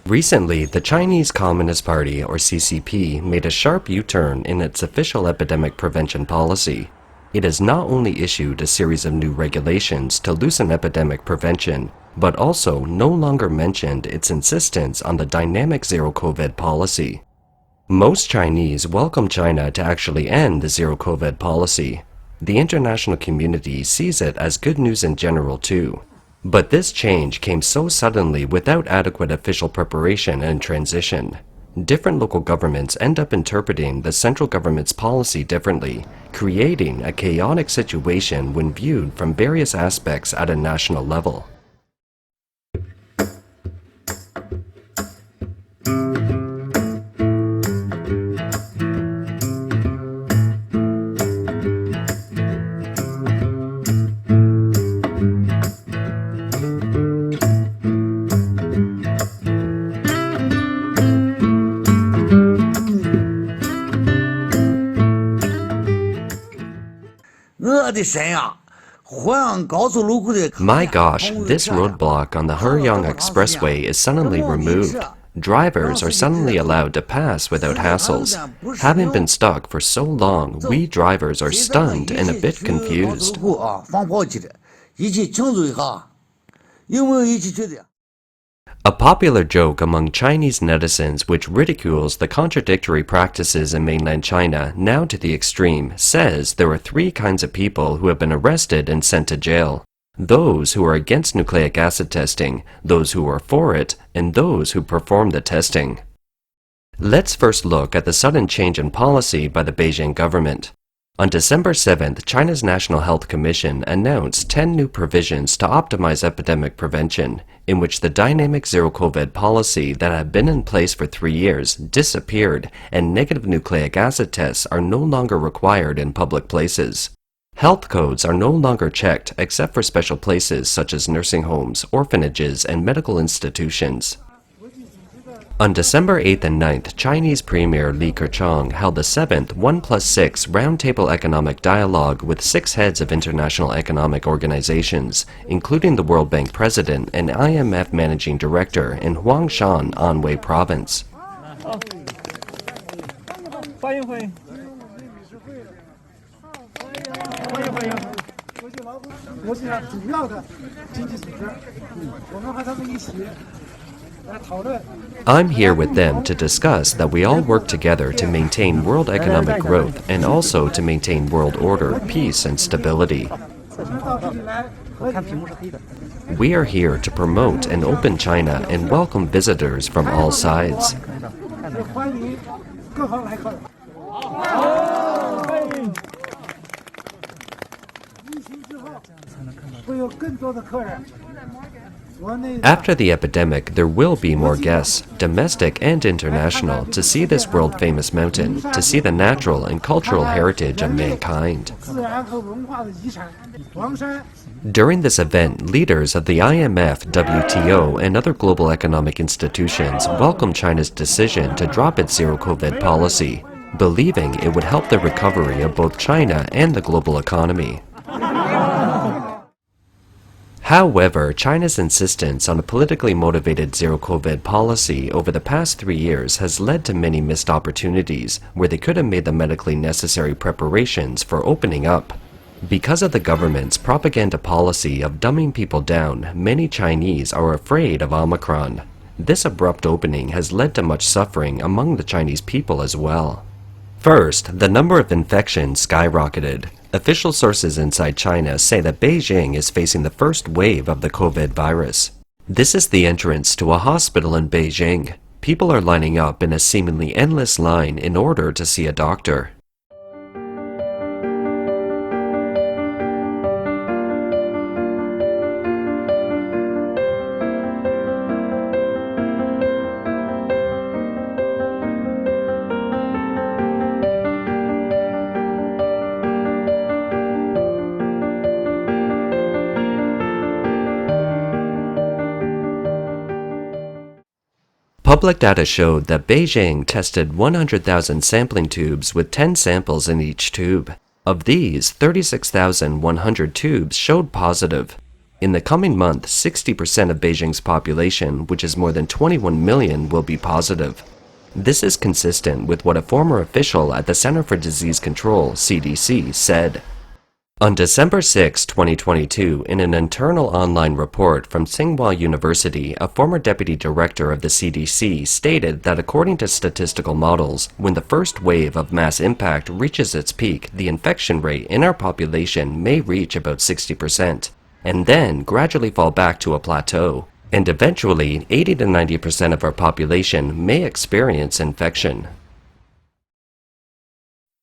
Recently, the Chinese Communist Party, or CCP, made a sharp U-turn in its official epidemic prevention policy. It has not only issued a series of new regulations to loosen epidemic prevention, but also no longer mentioned its insistence on the dynamic zero-COVID policy. Most Chinese welcome China to actually end the zero-COVID policy. The international community sees it as good news in general too. But this change came so suddenly without adequate official preparation and transition. Different local governments end up interpreting the central government's policy differently, creating a chaotic situation when viewed from various aspects at a national level. My gosh, this roadblock on the Heyang Expressway is suddenly removed. Drivers are suddenly allowed to pass without hassles. Having been stuck for so long, we drivers are stunned and a bit confused. A popular joke among Chinese netizens which ridicules the contradictory practices in mainland China, now to the extreme, says there are three kinds of people who have been arrested and sent to jail. Those who are against nucleic acid testing, those who are for it, and those who perform the testing. Let's first look at the sudden change in policy by the Beijing government. On December 7th, China's National Health Commission announced 10 new provisions to optimize epidemic prevention, in which the dynamic zero-COVID policy that had been in place for 3 years disappeared, and negative nucleic acid tests are no longer required in public places. Health codes are no longer checked except for special places such as nursing homes, orphanages, and medical institutions. On December 8th and 9th, Chinese Premier Li Keqiang held the 7th 1+6 Roundtable Economic Dialogue with 6 heads of international economic organizations, including the World Bank President and IMF Managing Director in Huangshan, Anhui Province. I'm here with them to discuss that we all work together to maintain world economic growth and also to maintain world order, peace, and stability. We are here to promote an open China and welcome visitors from all sides. After the epidemic, there will be more guests, domestic and international, to see this world-famous mountain, to see the natural and cultural heritage of mankind. During this event, leaders of the IMF, WTO, and other global economic institutions welcomed China's decision to drop its zero-COVID policy, believing it would help the recovery of both China and the global economy. However, China's insistence on a politically motivated zero-COVID policy over the past 3 years has led to many missed opportunities where they could have made the medically necessary preparations for opening up. Because of the government's propaganda policy of dumbing people down, many Chinese are afraid of Omicron. This abrupt opening has led to much suffering among the Chinese people as well. First, the number of infections skyrocketed. Official sources inside China say that Beijing is facing the first wave of the COVID virus. This is the entrance to a hospital in Beijing. People are lining up in a seemingly endless line in order to see a doctor. Public data showed that Beijing tested 100,000 sampling tubes with 10 samples in each tube. Of these, 36,100 tubes showed positive. In the coming month, 60% of Beijing's population, which is more than 21 million, will be positive. This is consistent with what a former official at the Center for Disease Control, CDC, said. On December 6, 2022, in an internal online report from Tsinghua University, a former deputy director of the CDC stated that according to statistical models, when the first wave of mass impact reaches its peak, the infection rate in our population may reach about 60%, and then gradually fall back to a plateau, and eventually 80 to 90% of our population may experience infection.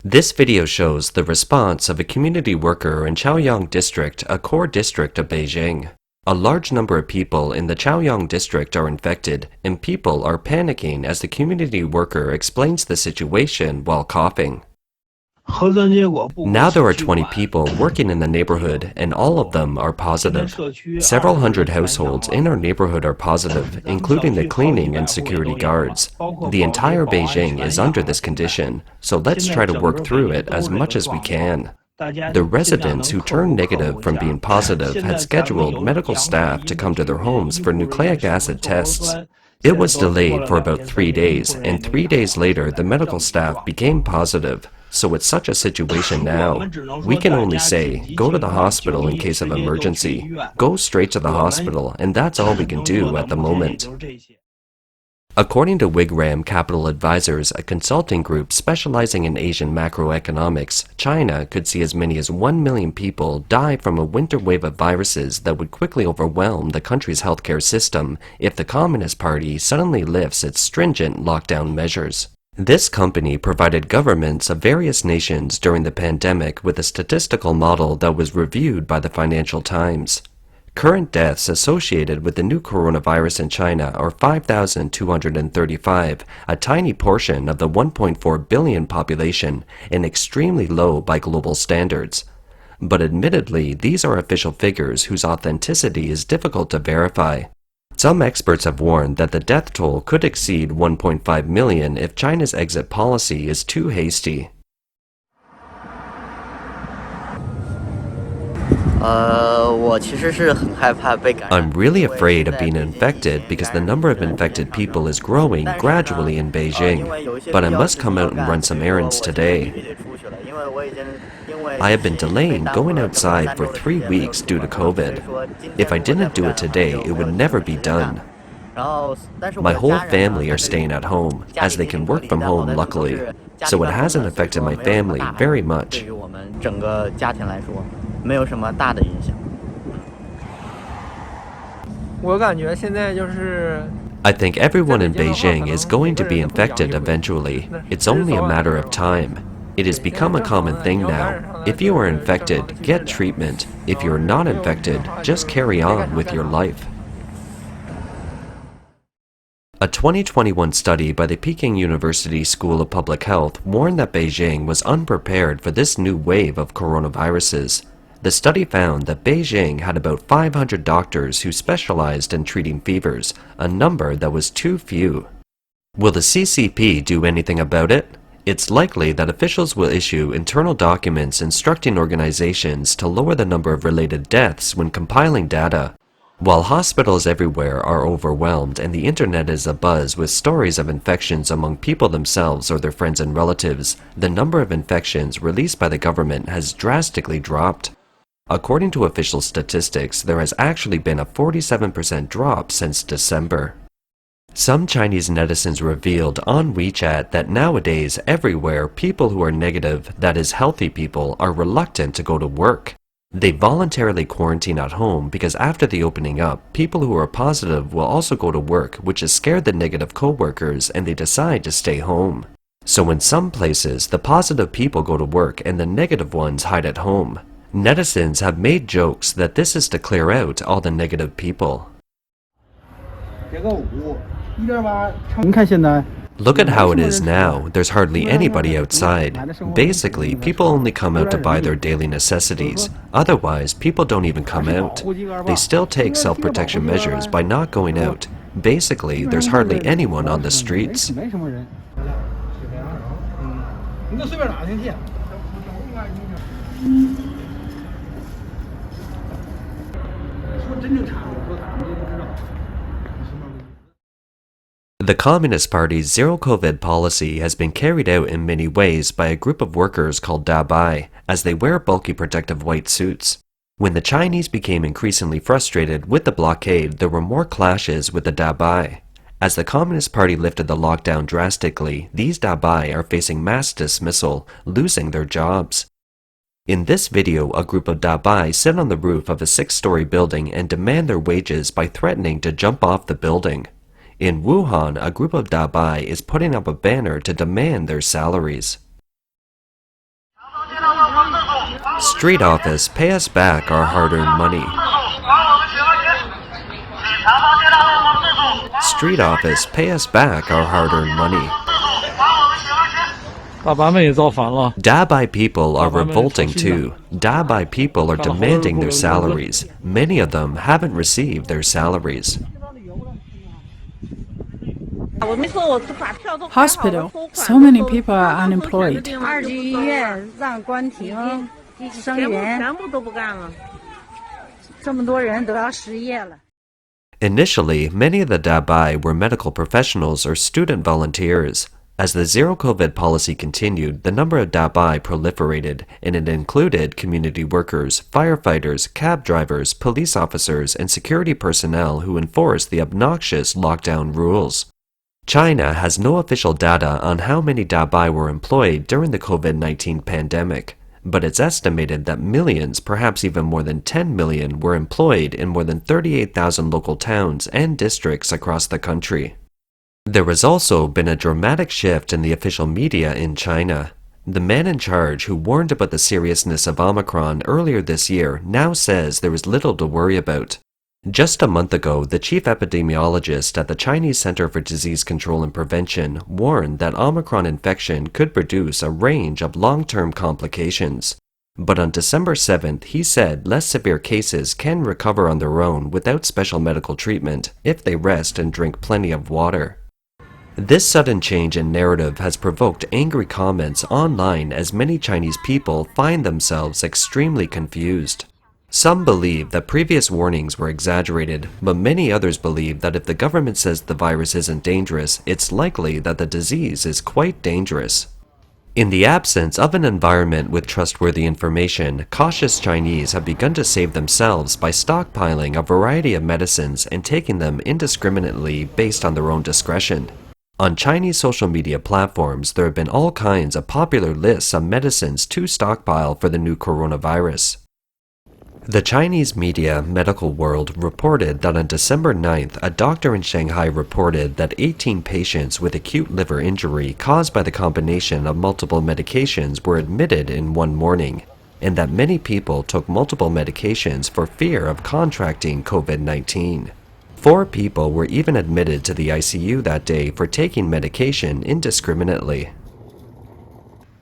This video shows the response of a community worker in Chaoyang District, a core district of Beijing. A large number of people in the Chaoyang District are infected, and people are panicking as the community worker explains the situation while coughing. Now there are 20 people working in the neighborhood, and all of them are positive. Several hundred households in our neighborhood are positive, including the cleaning and security guards. The entire Beijing is under this condition, so let's try to work through it as much as we can. The residents who turned negative from being positive had scheduled medical staff to come to their homes for nucleic acid tests. It was delayed for about 3 days, and 3 days later the medical staff became positive. So it's such a situation now. We can only say, go to the hospital in case of emergency. Go straight to the hospital, and that's all we can do at the moment. According to Wigram Capital Advisors, a consulting group specializing in Asian macroeconomics, China could see as many as 1 million people die from a winter wave of viruses that would quickly overwhelm the country's healthcare system if the Communist Party suddenly lifts its stringent lockdown measures. This company provided governments of various nations during the pandemic with a statistical model that was reviewed by the Financial Times. Current deaths associated with the new coronavirus in China are 5,235, a tiny portion of the 1.4 billion population and extremely low by global standards. But admittedly, these are official figures whose authenticity is difficult to verify. Some experts have warned that the death toll could exceed 1.5 million if China's exit policy is too hasty. I'm really afraid of being infected because the number of infected people is growing gradually in Beijing, but I must come out and run some errands today. I have been delaying going outside for 3 weeks due to COVID. If I didn't do it today, it would never be done. My whole family are staying at home, as they can work from home luckily, so it hasn't affected my family very much. I think everyone in Beijing is going to be infected eventually. It's only a matter of time. It has become a common thing now. If you are infected, get treatment. If you are not infected, just carry on with your life. A 2021 study by the Peking University School of Public Health warned that Beijing was unprepared for this new wave of coronaviruses. The study found that Beijing had about 500 doctors who specialized in treating fevers, a number that was too few. Will the CCP do anything about it? It's likely that officials will issue internal documents instructing organizations to lower the number of related deaths when compiling data. While hospitals everywhere are overwhelmed and the internet is abuzz with stories of infections among people themselves or their friends and relatives, the number of infections released by the government has drastically dropped. According to official statistics, there has actually been a 47% drop since December. Some Chinese netizens revealed on WeChat that nowadays everywhere people who are negative, that is healthy people, are reluctant to go to work. They voluntarily quarantine at home because after the opening up, people who are positive will also go to work, which has scared the negative co-workers and they decide to stay home. So in some places, the positive people go to work and the negative ones hide at home. Netizens have made jokes that this is to clear out all the negative people. Look at how it is now. There's hardly anybody outside. Basically, people only come out to buy their daily necessities. Otherwise, people don't even come out. They still take self-protection measures by not going out. Basically, there's hardly anyone on the streets. The Communist Party's zero-COVID policy has been carried out in many ways by a group of workers called dabai, as they wear bulky protective white suits. When the Chinese became increasingly frustrated with the blockade, there were more clashes with the dabai. As the Communist Party lifted the lockdown drastically, these dabai are facing mass dismissal, losing their jobs. In this video, a group of dabai sit on the roof of a 6-story building and demand their wages by threatening to jump off the building. In Wuhan, a group of dabai is putting up a banner to demand their salaries. Street office, pay us back our hard-earned money. Street office, pay us back our hard-earned money. Dabai people are revolting too. Dabai people are demanding their salaries. Many of them haven't received their salaries. Hospital. So many people are unemployed. Initially, many of the dabai were medical professionals or student volunteers. As the zero-COVID policy continued, the number of dabai proliferated, and it included community workers, firefighters, cab drivers, police officers, and security personnel who enforced the obnoxious lockdown rules. China has no official data on how many dabai were employed during the COVID-19 pandemic, but it's estimated that millions, perhaps even more than 10 million, were employed in more than 38,000 local towns and districts across the country. There has also been a dramatic shift in the official media in China. The man in charge who warned about the seriousness of Omicron earlier this year now says there is little to worry about. Just a month ago, the chief epidemiologist at the Chinese Center for Disease Control and Prevention warned that Omicron infection could produce a range of long-term complications. But on December 7th, he said less severe cases can recover on their own without special medical treatment if they rest and drink plenty of water. This sudden change in narrative has provoked angry comments online as many Chinese people find themselves extremely confused. Some believe that previous warnings were exaggerated, but many others believe that if the government says the virus isn't dangerous, it's likely that the disease is quite dangerous. In the absence of an environment with trustworthy information, cautious Chinese have begun to save themselves by stockpiling a variety of medicines and taking them indiscriminately based on their own discretion. On Chinese social media platforms, there have been all kinds of popular lists of medicines to stockpile for the new coronavirus. The Chinese media Medical World reported that on December 9th, a doctor in Shanghai reported that 18 patients with acute liver injury caused by the combination of multiple medications were admitted in one morning, and that many people took multiple medications for fear of contracting COVID-19. 4 people were even admitted to the ICU that day for taking medication indiscriminately.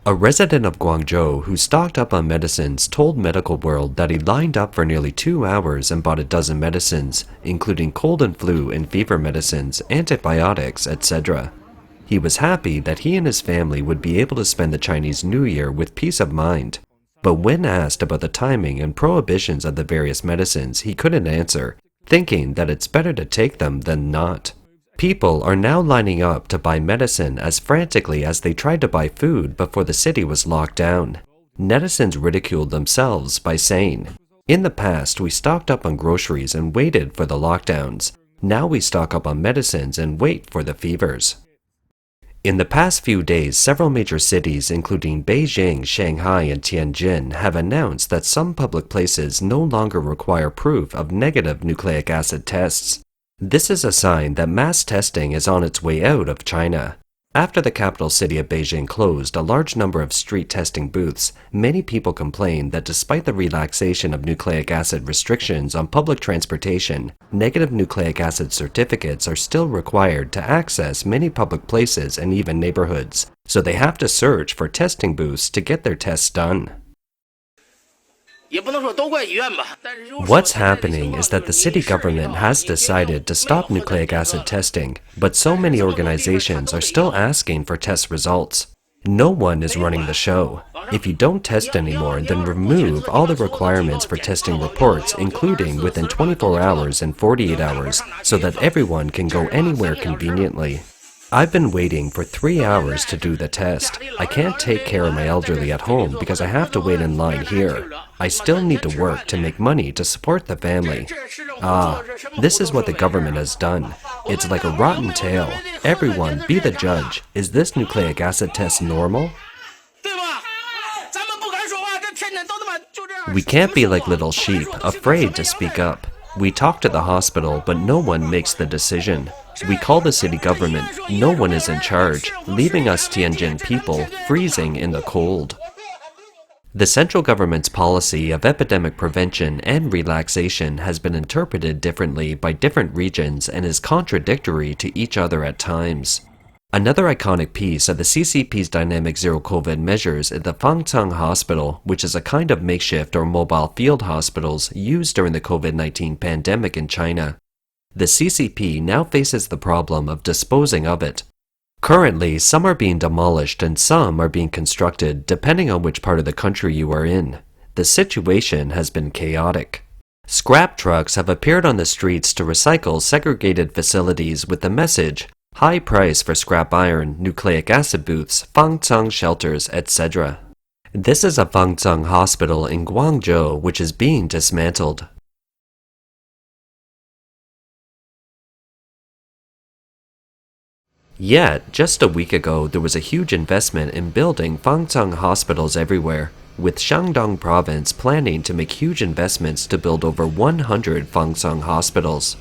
A resident of Guangzhou who stocked up on medicines told Medical World that he lined up for nearly 2 hours and bought a dozen medicines, including cold and flu and fever medicines, antibiotics, etc. He was happy that he and his family would be able to spend the Chinese New Year with peace of mind. But when asked about the timing and prohibitions of the various medicines, he couldn't answer, thinking that it's better to take them than not. People are now lining up to buy medicine as frantically as they tried to buy food before the city was locked down. Netizens ridiculed themselves by saying, "In the past, we stocked up on groceries and waited for the lockdowns. Now we stock up on medicines and wait for the fevers." In the past few days, several major cities, including Beijing, Shanghai, and Tianjin, have announced that some public places no longer require proof of negative nucleic acid tests. This is a sign that mass testing is on its way out of China. After the capital city of Beijing closed a large number of street testing booths, many people complained that despite the relaxation of nucleic acid restrictions on public transportation, negative nucleic acid certificates are still required to access many public places and even neighborhoods, so they have to search for testing booths to get their tests done. What's happening is that the city government has decided to stop nucleic acid testing, but so many organizations are still asking for test results. No one is running the show. If you don't test anymore, then remove all the requirements for testing reports, including within 24 hours and 48 hours, so that everyone can go anywhere conveniently. I've been waiting for 3 hours to do the test. I can't take care of my elderly at home because I have to wait in line here. I still need to work to make money to support the family. This is what the government has done. It's like a rotten tail. Everyone, be the judge. Is this nucleic acid test normal? We can't be like little sheep, afraid to speak up. We talk to the hospital, but no one makes the decision. We call the city government. No one is in charge, leaving us Tianjin people freezing in the cold. The central government's policy of epidemic prevention and relaxation has been interpreted differently by different regions and is contradictory to each other at times. Another iconic piece of the CCP's dynamic zero-COVID measures is the Fangcang Hospital, which is a kind of makeshift or mobile field hospitals used during the COVID-19 pandemic in China. The CCP now faces the problem of disposing of it. Currently, some are being demolished and some are being constructed, depending on which part of the country you are in. The situation has been chaotic. Scrap trucks have appeared on the streets to recycle segregated facilities with the message, "High price for scrap iron, nucleic acid booths, Fangcang shelters, etc." This is a Fangcang hospital in Guangzhou which is being dismantled. Yet, just a week ago, there was a huge investment in building Fangcang hospitals everywhere, with Shandong province planning to make huge investments to build over 100 Fangcang hospitals.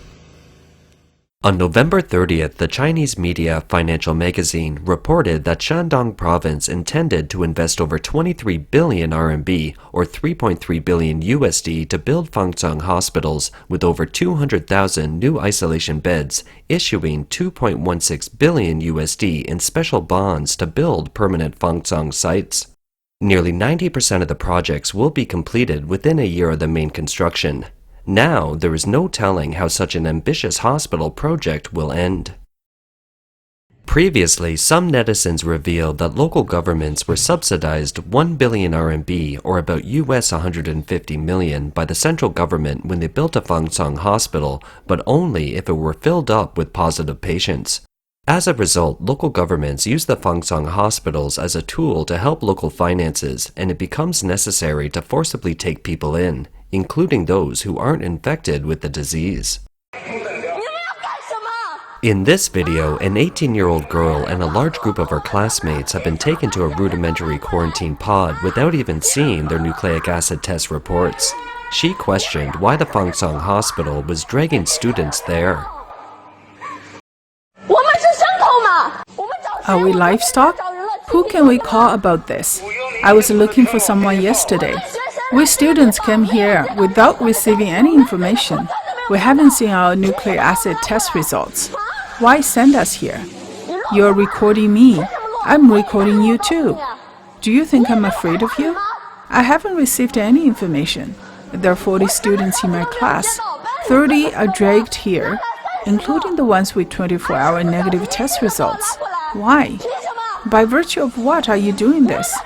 On November 30th, the Chinese media Financial Magazine reported that Shandong province intended to invest over 23 billion RMB or 3.3 billion USD to build Fangcang hospitals with over 200,000 new isolation beds, issuing 2.16 billion USD in special bonds to build permanent Fangcang sites. Nearly 90% of the projects will be completed within a year of the main construction. Now, there is no telling how such an ambitious hospital project will end. Previously, some netizens revealed that local governments were subsidized 1 billion RMB or about US 150 million by the central government when they built a Fangcang hospital, but only if it were filled up with positive patients. As a result, local governments use the Fangcang hospitals as a tool to help local finances, and it becomes necessary to forcibly take people in, including those who aren't infected with the disease. In this video, an 18-year-old girl and a large group of her classmates have been taken to a rudimentary quarantine pod without even seeing their nucleic acid test reports. She questioned why the Fangcang hospital was dragging students there. Are we livestock? Who can we call about this? I was looking for someone yesterday. We students came here without receiving any information. We haven't seen our nucleic acid test results. Why send us here? You're recording me. I'm recording you too. Do you think I'm afraid of you? I haven't received any information. There are 40 students in my class. 30 are dragged here, including the ones with 24-hour negative test results. Why? By virtue of what are you doing this?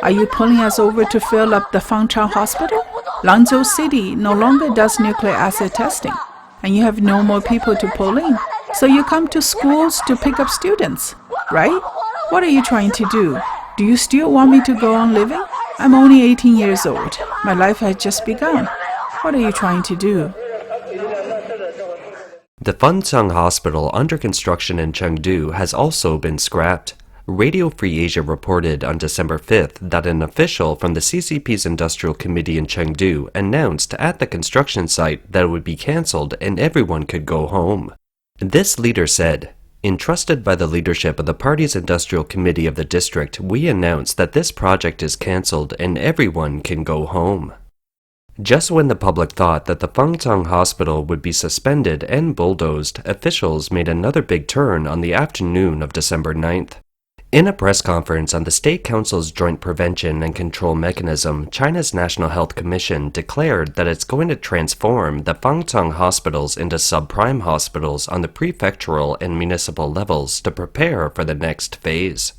Are you pulling us over to fill up the Fangcang hospital? Lanzhou City no longer does nucleic acid testing, and you have no more people to pull in. So you come to schools to pick up students, right? What are you trying to do? Do you still want me to go on living? I'm only 18 years old. My life has just begun. What are you trying to do? The Fangcang hospital under construction in Chengdu has also been scrapped. Radio Free Asia reported on December 5th that an official from the CCP's Industrial Committee in Chengdu announced at the construction site that it would be cancelled and everyone could go home. This leader said, "Entrusted by the leadership of the party's Industrial Committee of the district, we announce that this project is cancelled and everyone can go home." Just when the public thought that the Fangcang hospital would be suspended and bulldozed, officials made another big turn on the afternoon of December 9th. In a press conference on the State Council's Joint Prevention and Control Mechanism, China's National Health Commission declared that it's going to transform the Fangcang hospitals into subprime hospitals on the prefectural and municipal levels to prepare for the next phase.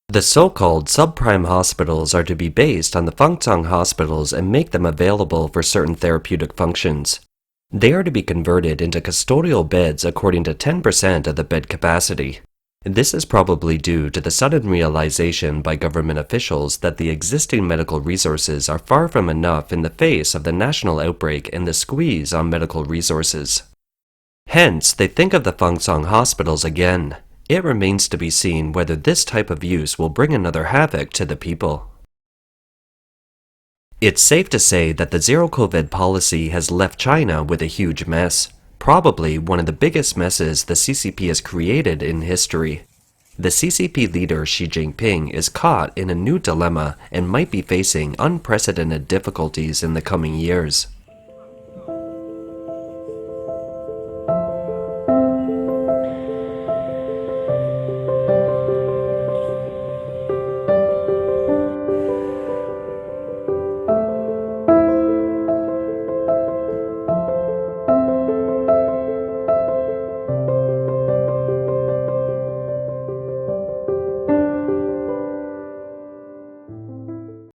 The so-called subprime hospitals are to be based on the Fengcang hospitals and make them available for certain therapeutic functions. They are to be converted into custodial beds according to 10% of the bed capacity. This is probably due to the sudden realization by government officials that the existing medical resources are far from enough in the face of the national outbreak and the squeeze on medical resources. Hence, they think of the Fengcang hospitals again. It remains to be seen whether this type of use will bring another havoc to the people. It's safe to say that the zero-COVID policy has left China with a huge mess. Probably one of the biggest messes the CCP has created in history. The CCP leader Xi Jinping is caught in a new dilemma and might be facing unprecedented difficulties in the coming years.